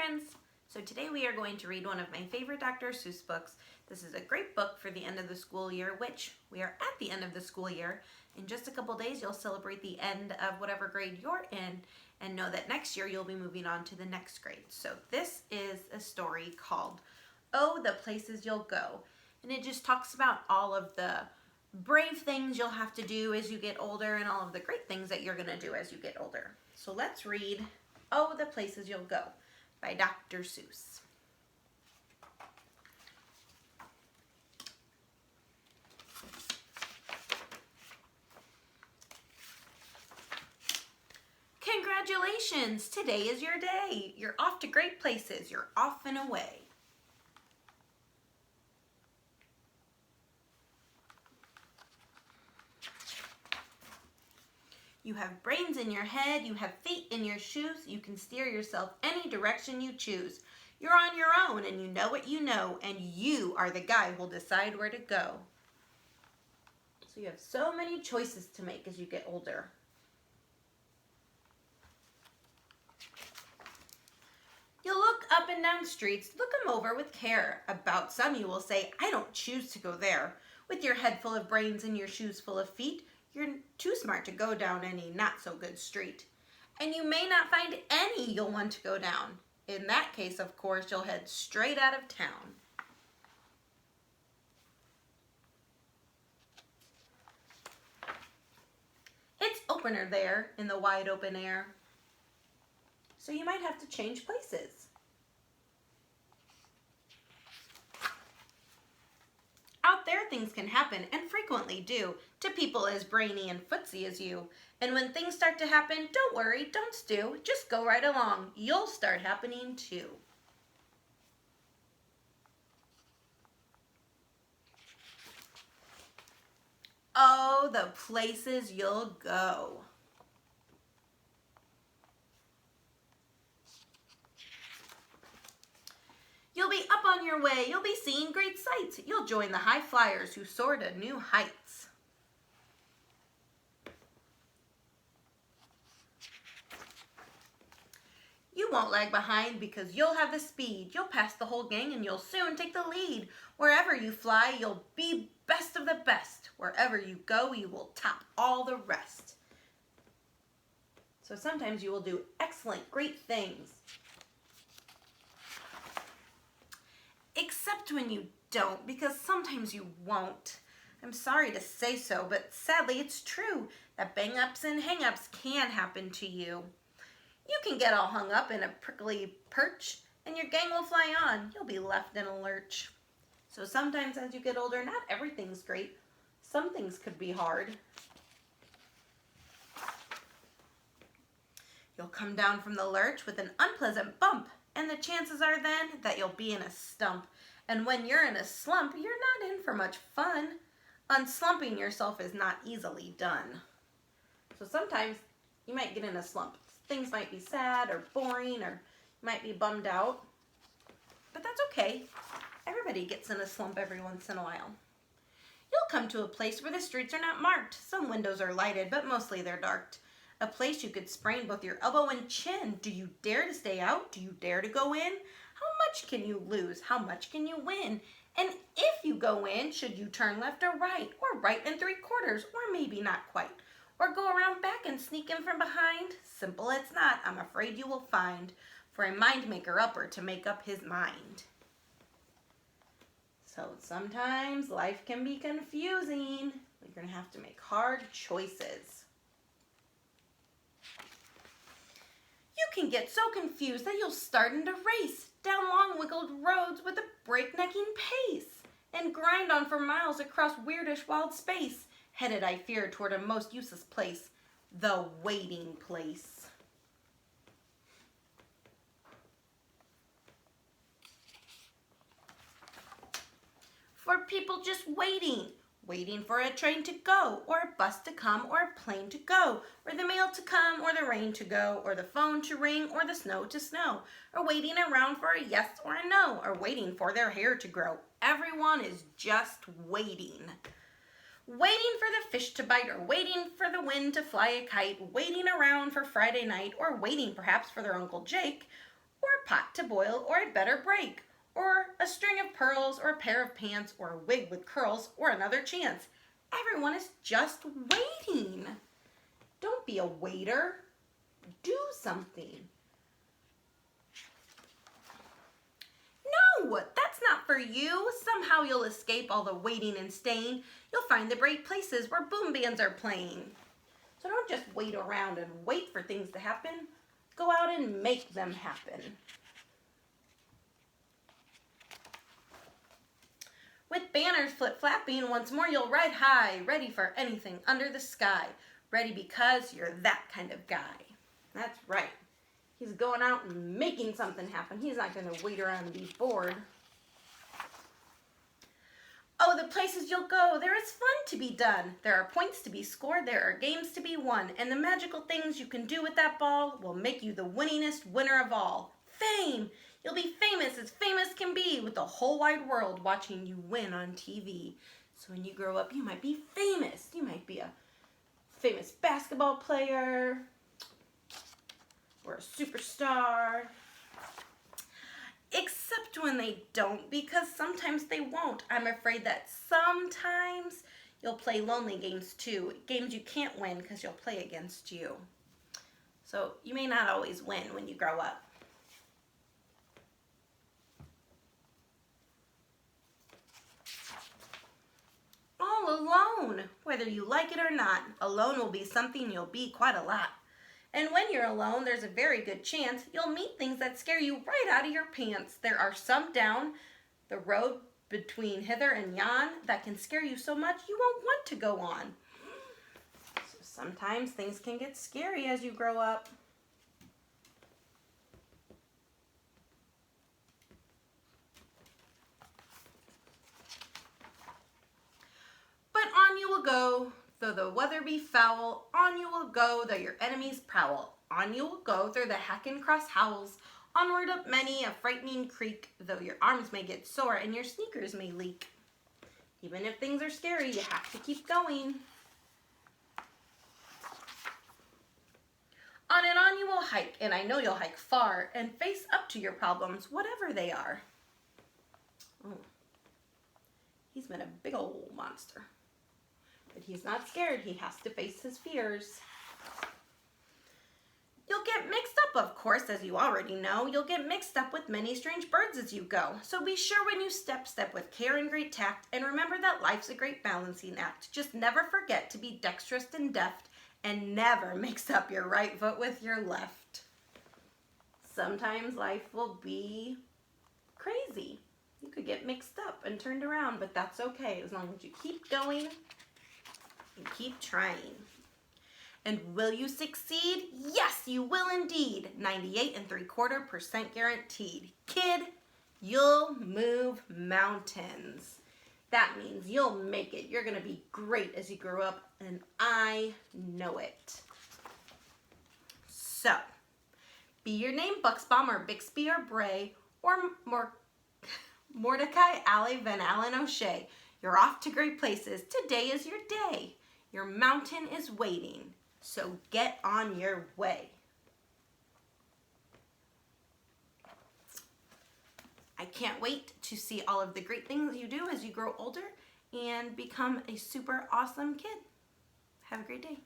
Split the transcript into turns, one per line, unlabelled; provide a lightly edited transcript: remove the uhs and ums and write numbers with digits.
friends! So today we are going to read one of my favorite Dr. Seuss books. This is a great book for the end of the school year, which we are at the end of the school year. In just a couple days you'll celebrate the end of whatever grade you're in and know that next year you'll be moving on to the next grade. So this is a story called Oh, the Places You'll Go. And it just talks about all of the brave things you'll have to do as you get older and all of the great things that you're going to do as you get older. So let's read Oh, the Places You'll Go by Dr. Seuss. Congratulations! Today is your day. You're off to great places. You're off and away. You have brains in your head, you have feet in your shoes, you can steer yourself any direction you choose. You're on your own and you know what you know, and you are the guy who'll decide where to go. So you have so many choices to make as you get older. You'll look up and down streets, look them over with care. About some you will say, I don't choose to go there. With your head full of brains and your shoes full of feet, you're too smart to go down any not-so-good street. And you may not find any you'll want to go down. In that case, of course, you'll head straight out of town. It's opener there in the wide open air. So you might have to change places. Out there things can happen, and frequently do, to people as brainy and footsy as you. And when things start to happen, don't worry, don't stew, just go right along. You'll start happening too. Oh, the places you'll go. You'll be up on your way, you'll be seeing great sights. You'll join the high flyers who soar to new heights. You won't lag behind because you'll have the speed. You'll pass the whole gang and you'll soon take the lead. Wherever you fly, you'll be best of the best. Wherever you go, you will top all the rest. So sometimes you will do excellent, great things. Except when you don't, because sometimes you won't. I'm sorry to say so, but sadly it's true that bang-ups and hang-ups can happen to you. You can get all hung up in a prickly perch, and your gang will fly on. You'll be left in a lurch. So sometimes as you get older, not everything's great. Some things could be hard. You'll come down from the lurch with an unpleasant bump, and the chances are then that you'll be in a stump. And when you're in a slump, you're not in for much fun. Unslumping yourself is not easily done. So sometimes you might get in a slump. Things might be sad or boring, or you might be bummed out. But that's okay. Everybody gets in a slump every once in a while. You'll come to a place where the streets are not marked. Some windows are lighted, but mostly they're dark. A place you could sprain both your elbow and chin. Do you dare to stay out? Do you dare to go in? How much can you lose? How much can you win? And if you go in, should you turn left or right and 3/4, or maybe not quite? Or go around back and sneak in from behind? Simple it's not, I'm afraid you will find, for a mind maker upper to make up his mind. So sometimes life can be confusing. You're going to have to make hard choices. You can get so confused that you'll start into race down long wiggled roads with a breaknecking pace and grind on for miles across weirdish wild space, headed, I fear, toward a most useless place, the waiting place. For people just waiting for a train to go, or a bus to come, or a plane to go, or the mail to come, or the rain to go, or the phone to ring, or the snow to snow, or waiting around for a yes or a no, or waiting for their hair to grow. Everyone is just waiting. Waiting for the fish to bite, or waiting for the wind to fly a kite, waiting around for Friday night, or waiting perhaps for their Uncle Jake, or a pot to boil, or a better break, or a string of pearls, or a pair of pants, or a wig with curls, or another chance. Everyone is just waiting. Don't be a waiter. Do something. No, that's not for you. Somehow you'll escape all the waiting and staying. You'll find the great places where boom bands are playing. So don't just wait around and wait for things to happen. Go out and make them happen. With banners flip-flapping, once more you'll ride high, ready for anything under the sky. Ready because you're that kind of guy. That's right. He's going out and making something happen. He's not going to wait around and be bored. Oh, the places you'll go, there is fun to be done. There are points to be scored, there are games to be won, and the magical things you can do with that ball will make you the winningest winner of all. Fame! You'll be famous as famous can be, with the whole wide world watching you win on TV. So when you grow up, you might be famous. You might be a famous basketball player or a superstar. Except when they don't, because sometimes they won't. I'm afraid that sometimes you'll play lonely games too. Games you can't win because you'll play against you. So you may not always win when you grow up. All alone, whether you like it or not. Alone will be something you'll be quite a lot. And when you're alone, there's a very good chance you'll meet things that scare you right out of your pants. There are some down the road between hither and yon that can scare you so much you won't want to go on. So sometimes things can get scary as you grow up. But on you will go, though the weather be foul. On you will go, though your enemies prowl. On you will go, through the hack and cross howls. Onward up many a frightening creek, though your arms may get sore and your sneakers may leak. Even if things are scary, you have to keep going. On and on you will hike, and I know you'll hike far, and face up to your problems, whatever they are. Oh, he's been a big old monster. But he's not scared. He has to face his fears. You'll get mixed up, of course, as you already know. You'll get mixed up with many strange birds as you go. So be sure when you step with care and great tact, and remember that life's a great balancing act. Just never forget to be dexterous and deft, and never mix up your right foot with your left. Sometimes life will be crazy. You could get mixed up and turned around, but that's okay as long as you keep going and keep trying. And will you succeed? Yes, you will indeed. 98.75% guaranteed. Kid, you'll move mountains. That means you'll make it. You're going to be great as you grow up, and I know it. So, be your name Buxbaum or Bixby or Bray or Mordecai, Alley, Van Allen, O'Shea. You're off to great places. Today is your day. Your mountain is waiting. So get on your way. I can't wait to see all of the great things you do as you grow older and become a super awesome kid. Have a great day.